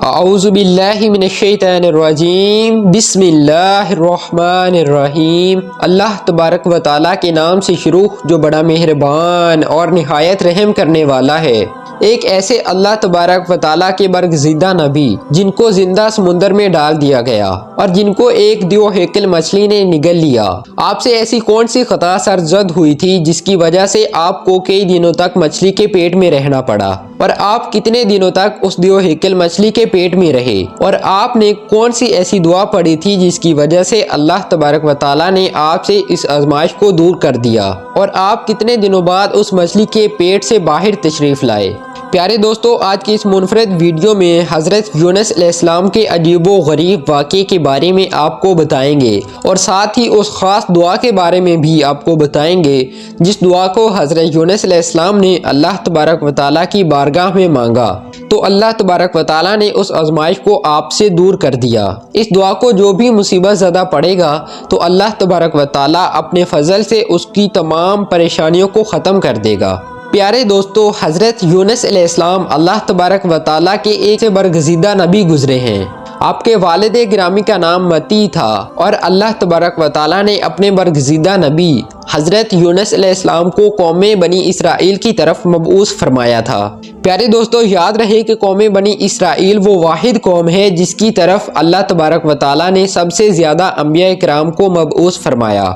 اعوذ باللہ من الشیطان الرجیم بسم اللہ الرحمن الرحیم۔ اللہ تبارک و تعالیٰ کے نام سے شروع جو بڑا مہربان اور نہایت رحم کرنے والا ہے۔ ایک ایسے اللہ تبارک و تعالیٰ کے برگزیدہ نبی جن کو زندہ سمندر میں ڈال دیا گیا اور جن کو ایک دیو ہیکل مچھلی نے نگل لیا۔ آپ سے ایسی کون سی خطا سرزد ہوئی تھی جس کی وجہ سے آپ کو کئی دنوں تک مچھلی کے پیٹ میں رہنا پڑا، اور آپ کتنے دنوں تک اس دیو ہیکل مچھلی کے پیٹ میں رہے، اور آپ نے کون سی ایسی دعا پڑھی تھی جس کی وجہ سے اللہ تبارک و تعالیٰ نے آپ سے اس آزمائش کو دور کر دیا، اور آپ کتنے دنوں بعد اس مچھلی کے پیٹ سے باہر تشریف لائے۔ پیارے دوستو، آج کی اس منفرد ویڈیو میں حضرت یونس علیہ السلام کے عجیب و غریب واقعے کے بارے میں آپ کو بتائیں گے، اور ساتھ ہی اس خاص دعا کے بارے میں بھی آپ کو بتائیں گے جس دعا کو حضرت یونس علیہ السلام نے اللہ تبارک و تعالیٰ کی بارگاہ میں مانگا تو اللہ تبارک و تعالیٰ نے اس آزمائش کو آپ سے دور کر دیا۔ اس دعا کو جو بھی مصیبت زدہ پڑے گا تو اللہ تبارک و تعالیٰ اپنے فضل سے اس کی تمام پریشانیوں کو ختم کر دے گا۔ پیارے دوستو، حضرت یونس علیہ السلام اللہ تبارک و تعالیٰ کے ایک سے برگزیدہ نبی گزرے ہیں۔ آپ کے والد گرامی کا نام متی تھا، اور اللہ تبارک و تعالیٰ نے اپنے برگزیدہ نبی حضرت یونس علیہ السلام کو قوم بنی اسرائیل کی طرف مبعوث فرمایا تھا۔ پیارے دوستو، یاد رہے کہ قوم بنی اسرائیل وہ واحد قوم ہے جس کی طرف اللہ تبارک و تعالیٰ نے سب سے زیادہ انبیاء کرام کو مبعوث فرمایا۔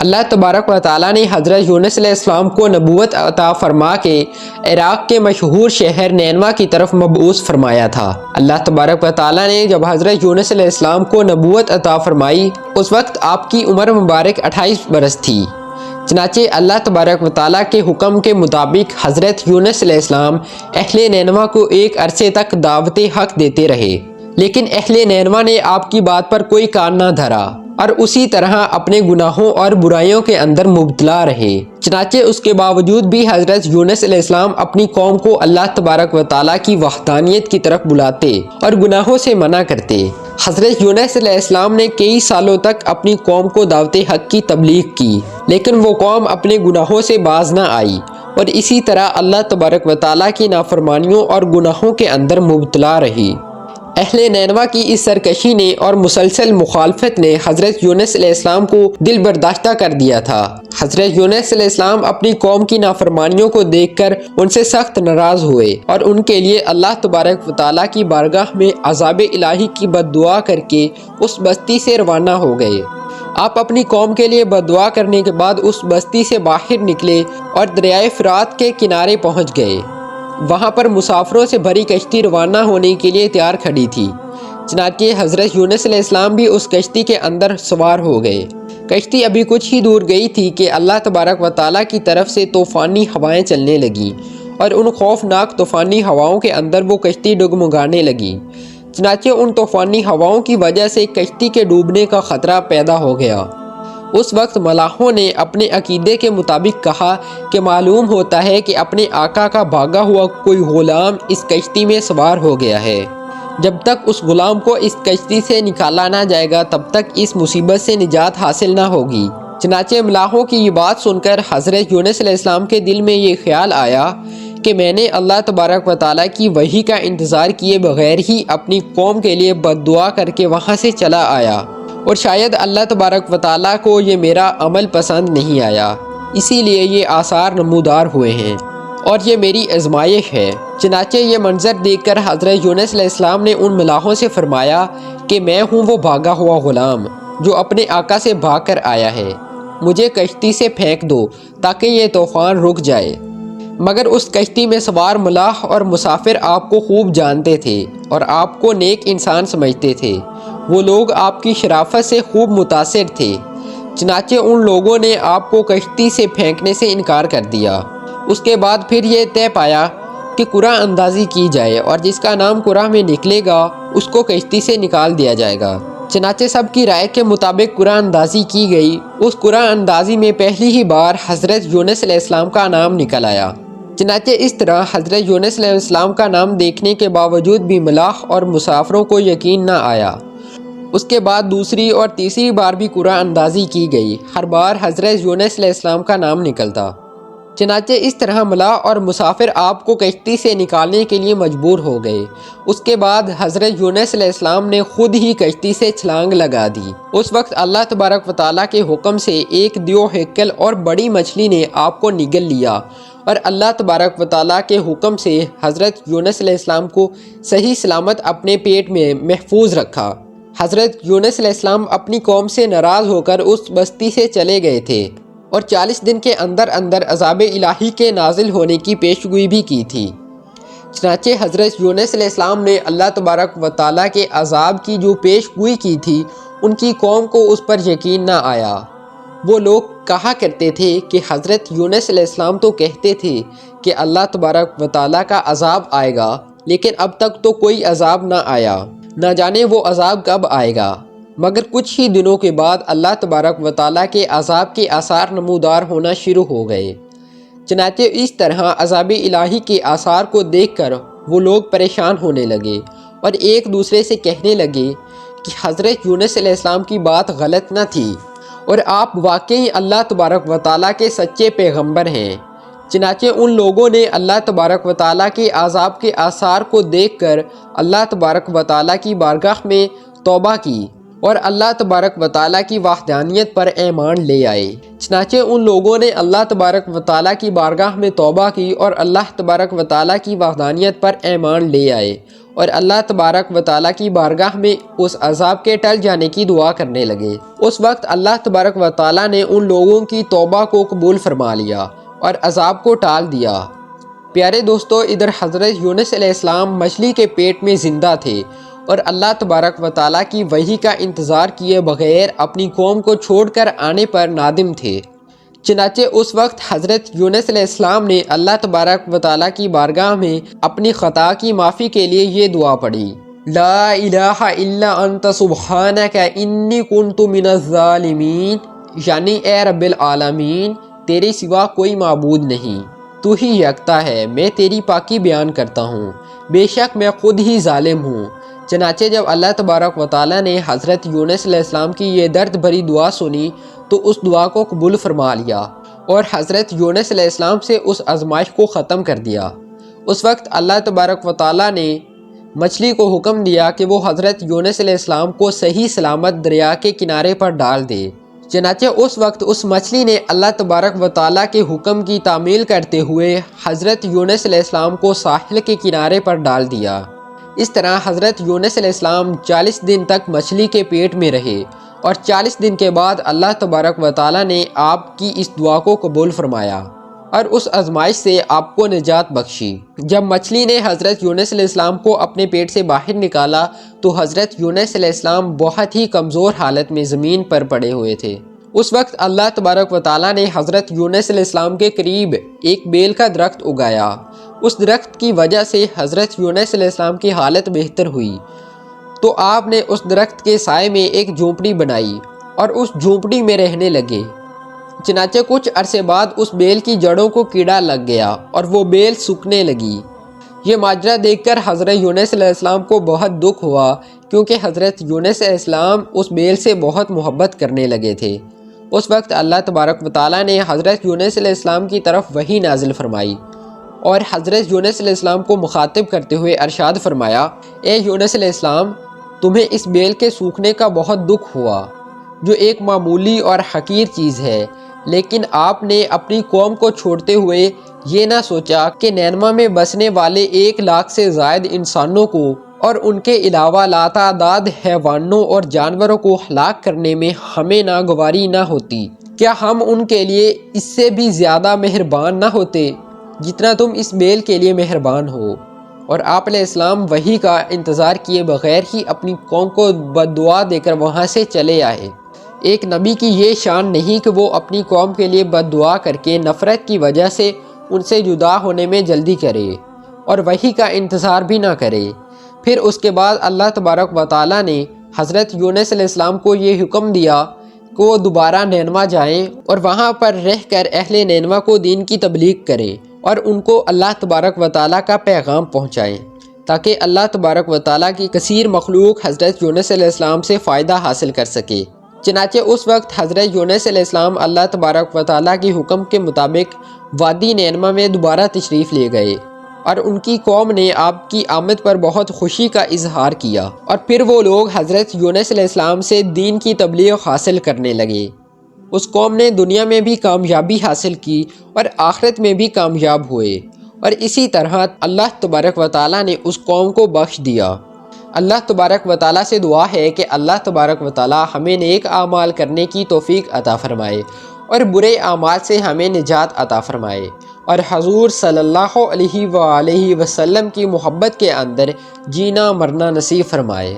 اللہ تبارک و تعالیٰ نے حضرت یونس علیہ السلام کو نبوت عطا فرما کے عراق کے مشہور شہر نینوا کی طرف مبعوث فرمایا تھا۔ اللہ تبارک و تعالیٰ نے جب حضرت یونس علیہ السلام کو نبوت عطا فرمائی اس وقت آپ کی عمر مبارک 28 برس تھی۔ چنانچہ اللہ تبارک و تعالیٰ کے حکم کے مطابق حضرت یونس علیہ السلام اہل نینوا کو ایک عرصے تک دعوت حق دیتے رہے، لیکن اہل نینوا نے آپ کی بات پر کوئی کان نہ دھرا اور اسی طرح اپنے گناہوں اور برائیوں کے اندر مبتلا رہے۔ چنانچہ اس کے باوجود بھی حضرت یونس علیہ السلام اپنی قوم کو اللہ تبارک و تعالیٰ کی وحدانیت کی طرف بلاتے اور گناہوں سے منع کرتے۔ حضرت یونس علیہ السلام نے کئی سالوں تک اپنی قوم کو دعوت حق کی تبلیغ کی، لیکن وہ قوم اپنے گناہوں سے باز نہ آئی اور اسی طرح اللہ تبارک و تعالیٰ کی نافرمانیوں اور گناہوں کے اندر مبتلا رہی۔ اہل نینوا کی اس سرکشی نے اور مسلسل مخالفت نے حضرت یونس علیہ السلام کو دل برداشتہ کر دیا تھا۔ حضرت یونس علیہ السلام اپنی قوم کی نافرمانیوں کو دیکھ کر ان سے سخت ناراض ہوئے اور ان کے لیے اللہ تبارک و تعالیٰ کی بارگاہ میں عذاب الہی کی بد دعا کر کے اس بستی سے روانہ ہو گئے۔ آپ اپنی قوم کے لیے بد دعا کرنے کے بعد اس بستی سے باہر نکلے اور دریائے فرات کے کنارے پہنچ گئے۔ وہاں پر مسافروں سے بھری کشتی روانہ ہونے کے لیے تیار کھڑی تھی۔ چنانچہ حضرت یونس علیہ السلام بھی اس کشتی کے اندر سوار ہو گئے۔ کشتی ابھی کچھ ہی دور گئی تھی کہ اللہ تبارک و تعالیٰ کی طرف سے طوفانی ہوائیں چلنے لگیں، اور ان خوفناک طوفانی ہواؤں کے اندر وہ کشتی ڈگمگانے لگی۔ چنانچہ ان طوفانی ہواؤں کی وجہ سے کشتی کے ڈوبنے کا خطرہ پیدا ہو گیا۔ اس وقت ملاحوں نے اپنے عقیدے کے مطابق کہا کہ معلوم ہوتا ہے کہ اپنے آقا کا بھاگا ہوا کوئی غلام اس کشتی میں سوار ہو گیا ہے۔ جب تک اس غلام کو اس کشتی سے نکالا نہ جائے گا تب تک اس مصیبت سے نجات حاصل نہ ہوگی۔ چنانچہ ملاحوں کی یہ بات سن کر حضرت یونس علیہ السلام کے دل میں یہ خیال آیا کہ میں نے اللہ تبارک و تعالیٰ کی وحی کا انتظار کیے بغیر ہی اپنی قوم کے لیے بد دعا کر کے وہاں سے چلا آیا، اور شاید اللہ تبارک و تعالیٰ کو یہ میرا عمل پسند نہیں آیا، اسی لیے یہ آثار نمودار ہوئے ہیں اور یہ میری آزمائش ہے۔ چنانچہ یہ منظر دیکھ کر حضرت یونس علیہ السلام نے ان ملاحوں سے فرمایا کہ میں ہوں وہ بھاگا ہوا غلام جو اپنے آقا سے بھاگ کر آیا ہے، مجھے کشتی سے پھینک دو تاکہ یہ طوفان رک جائے۔ مگر اس کشتی میں سوار ملاح اور مسافر آپ کو خوب جانتے تھے اور آپ کو نیک انسان سمجھتے تھے۔ وہ لوگ آپ کی شرافت سے خوب متاثر تھے۔ چنانچہ ان لوگوں نے آپ کو کشتی سے پھینکنے سے انکار کر دیا۔ اس کے بعد پھر یہ طے پایا کہ قرعہ اندازی کی جائے، اور جس کا نام قرعہ میں نکلے گا اس کو کشتی سے نکال دیا جائے گا۔ چنانچہ سب کی رائے کے مطابق قرعہ اندازی کی گئی۔ اس قرعہ اندازی میں پہلی ہی بار حضرت یونس علیہ السلام کا نام نکل آیا۔ چنانچہ اس طرح حضرت یونس علیہ السلام کا نام دیکھنے کے باوجود بھی ملاح اور مسافروں کو یقین نہ آیا۔ اس کے بعد دوسری اور تیسری بار بھی قرعہ اندازی کی گئی۔ ہر بار حضرت یونس علیہ السلام کا نام نکلتا۔ چنانچہ اس طرح ملاح اور مسافر آپ کو کشتی سے نکالنے کے لیے مجبور ہو گئے۔ اس کے بعد حضرت یونس علیہ السلام نے خود ہی کشتی سے چھلانگ لگا دی۔ اس وقت اللہ تبارک و تعالیٰ کے حکم سے ایک دیو ہیکل اور بڑی مچھلی نے آپ کو نگل لیا، اور اللہ تبارک و تعالیٰ کے حکم سے حضرت یونس علیہ السلام کو صحیح سلامت اپنے پیٹ میں محفوظ رکھا۔ حضرت یونس علیہ السلام اپنی قوم سے ناراض ہو کر اس بستی سے چلے گئے تھے، اور 40 دن کے اندر اندر عذاب الہی کے نازل ہونے کی پیشگوئی بھی کی تھی۔ چنانچہ حضرت یونس علیہ السلام نے اللہ تبارک و تعالیٰ کے عذاب کی جو پیشگوئی کی تھی، ان کی قوم کو اس پر یقین نہ آیا۔ وہ لوگ کہا کرتے تھے کہ حضرت یونس علیہ السلام تو کہتے تھے کہ اللہ تبارک و تعالیٰ کا عذاب آئے گا، لیکن اب تک تو کوئی عذاب نہ آیا، نہ جانے وہ عذاب کب آئے گا۔ مگر کچھ ہی دنوں کے بعد اللہ تبارک و تعالیٰ کے عذاب کے آثار نمودار ہونا شروع ہو گئے۔ چنانچہ اس طرح عذاب الہی کے آثار کو دیکھ کر وہ لوگ پریشان ہونے لگے، اور ایک دوسرے سے کہنے لگے کہ حضرت یونس علیہ السلام کی بات غلط نہ تھی، اور آپ واقعی اللہ تبارک و تعالیٰ کے سچے پیغمبر ہیں۔ چنانچہ ان لوگوں نے اللہ تبارک و تعالیٰ کے عذاب کے آثار کو دیکھ کر اللہ تبارک و تعالیٰ کی بارگاہ میں توبہ کی، اور اللہ تبارک و تعالیٰ کی وحدانیت پر ایمان لے آئے۔ چنانچہ ان لوگوں نے اللہ تبارک و تعالیٰ کی بارگاہ میں توبہ کی اور اللہ تبارک و تعالیٰ کی وحدانیت پر ایمان لے آئے، اور اللہ تبارک و تعالیٰ کی بارگاہ میں اس عذاب کے ٹل جانے کی دعا کرنے لگے۔ اس وقت اللہ تبارک و تعالیٰ نے ان لوگوں کی توبہ کو قبول فرما لیا اور عذاب کو ٹال دیا۔ پیارے دوستو، ادھر حضرت یونس علیہ السلام مچھلی کے پیٹ میں زندہ تھے، اور اللہ تبارک و تعالیٰ کی وحی کا انتظار کیے بغیر اپنی قوم کو چھوڑ کر آنے پر نادم تھے۔ چنانچہ اس وقت حضرت یونس علیہ السلام نے اللہ تبارک و تعالیٰ کی بارگاہ میں اپنی خطا کی معافی کے لیے یہ دعا پڑھی: لا الہ الا انت سبحانک انی کنت من الظالمین، یعنی اے رب العالمین، تیرے سوا کوئی معبود نہیں، تو ہی یکتا ہے، میں تیری پاکی بیان کرتا ہوں، بے شک میں خود ہی ظالم ہوں۔ چنانچہ جب اللہ تبارک و تعالیٰ نے حضرت یونس علیہ السلام کی یہ درد بھری دعا سنی تو اس دعا کو قبول فرما لیا، اور حضرت یونس علیہ السلام سے اس آزمائش کو ختم کر دیا۔ اس وقت اللہ تبارک و تعالیٰ نے مچھلی کو حکم دیا کہ وہ حضرت یونس علیہ السلام کو صحیح سلامت دریا کے کنارے پر ڈال دے۔ چنانچہ اس وقت اس مچھلی نے اللہ تبارک و تعالیٰ کے حکم کی تعمیل کرتے ہوئے حضرت یونس علیہ السلام کو ساحل کے کنارے پر ڈال دیا۔ اس طرح حضرت یونس علیہ السلام 40 دن تک مچھلی کے پیٹ میں رہے، اور 40 دن کے بعد اللہ تبارک و تعالیٰ نے آپ کی اس دعا کو قبول فرمایا اور اس آزمائش سے آپ کو نجات بخشی۔ جب مچھلی نے حضرت یونس علیہ السلام کو اپنے پیٹ سے باہر نکالا تو حضرت یونس علیہ السلام بہت ہی کمزور حالت میں زمین پر پڑے ہوئے تھے۔ اس وقت اللہ تبارک و تعالیٰ نے حضرت یونس علیہ السلام کے قریب ایک بیل کا درخت اگایا۔ اس درخت کی وجہ سے حضرت یونس علیہ السلام کی حالت بہتر ہوئی، تو آپ نے اس درخت کے سائے میں ایک جھونپڑی بنائی اور اس جھونپڑی میں رہنے لگے۔ چنانچہ کچھ عرصے بعد اس بیل کی جڑوں کو کیڑا لگ گیا اور وہ بیل سوکھنے لگی۔ یہ ماجرا دیکھ کر حضرت یونس علیہ السلام کو بہت دکھ ہوا، کیونکہ حضرت یونس علیہ السلام اس بیل سے بہت محبت کرنے لگے تھے۔ اس وقت اللہ تبارک و تعالیٰ نے حضرت یونس علیہ السلام کی طرف وحی نازل فرمائی، اور حضرت یونس علیہ السلام کو مخاطب کرتے ہوئے ارشاد فرمایا: اے یونس علیہ السلام، تمہیں اس بیل کے سوکھنے کا بہت دکھ ہوا، جو ایک معمولی اور حقیر چیز ہے، لیکن آپ نے اپنی قوم کو چھوڑتے ہوئے یہ نہ سوچا کہ نینوا میں بسنے والے 1 لاکھ سے زائد انسانوں کو اور ان کے علاوہ لاتعداد حیوانوں اور جانوروں کو ہلاک کرنے میں ہمیں ناگواری نہ ہوتی۔ کیا ہم ان کے لیے اس سے بھی زیادہ مہربان نہ ہوتے جتنا تم اس بیل کے لیے مہربان ہو؟ اور آپ علیہ السلام وحی کا انتظار کیے بغیر ہی اپنی قوم کو بد دعا دے کر وہاں سے چلے آئے۔ ایک نبی کی یہ شان نہیں کہ وہ اپنی قوم کے لیے بد دعا کر کے نفرت کی وجہ سے ان سے جدا ہونے میں جلدی کرے اور وحی کا انتظار بھی نہ کرے۔ پھر اس کے بعد اللہ تبارک و تعالیٰ نے حضرت یونس علیہ السلام کو یہ حکم دیا کہ وہ دوبارہ نینوا جائیں اور وہاں پر رہ کر اہل نینوا کو دین کی تبلیغ کریں اور ان کو اللہ تبارک و تعالیٰ کا پیغام پہنچائیں، تاکہ اللہ تبارک و تعالیٰ کی کثیر مخلوق حضرت یونس علیہ السلام سے فائدہ حاصل کر سکے۔ چنانچہ اس وقت حضرت یونس علیہ السلام اللہ تبارک و تعالیٰ کے حکم کے مطابق وادی نینوا میں دوبارہ تشریف لے گئے، اور ان کی قوم نے آپ کی آمد پر بہت خوشی کا اظہار کیا، اور پھر وہ لوگ حضرت یونس علیہ السلام سے دین کی تبلیغ حاصل کرنے لگے۔ اس قوم نے دنیا میں بھی کامیابی حاصل کی اور آخرت میں بھی کامیاب ہوئے، اور اسی طرح اللہ تبارک و تعالیٰ نے اس قوم کو بخش دیا۔ اللہ تبارک و تعالیٰ سے دعا ہے کہ اللہ تبارک و تعالیٰ ہمیں نیک اعمال کرنے کی توفیق عطا فرمائے اور برے اعمال سے ہمیں نجات عطا فرمائے، اور حضور صلی اللہ علیہ وآلہ وسلم کی محبت کے اندر جینا مرنا نصیب فرمائے۔